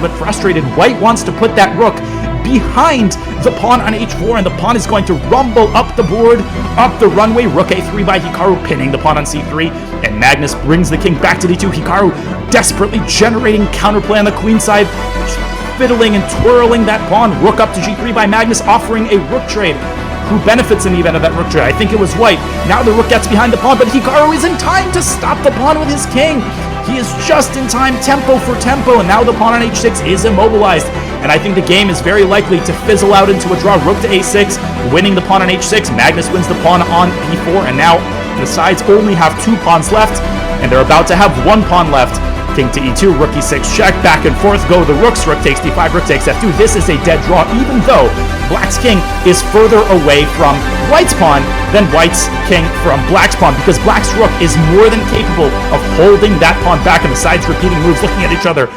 bit frustrated. White wants to put that rook behind the pawn on h4, and the pawn is going to rumble up the board, up the runway. Rook a3 by Hikaru, pinning the pawn on c3, and Magnus brings the king back to d2. Hikaru desperately generating counterplay on the queen side, fiddling and twirling that pawn. Rook up to g3 by Magnus, offering a rook trade. Who benefits in the event of that rook trade? I think it was white. Now the rook gets behind the pawn, but Hikaru is in time to stop the pawn with his king. He is just in time, tempo for tempo, and now the pawn on h6 is immobilized. And I think the game is very likely to fizzle out into a draw. Rook to a6, winning the pawn on h6. Magnus wins the pawn on b4, and now the sides only have 2 pawns left, and they're about to have 1 pawn left. King to e2, rook e6 check, back and forth go the rooks. Rook takes d5, rook takes f2. This is a dead draw, even though Black's king is further away from White's pawn than White's king from Black's pawn, because Black's rook is more than capable of holding that pawn back, and the sides repeating moves, looking at each other.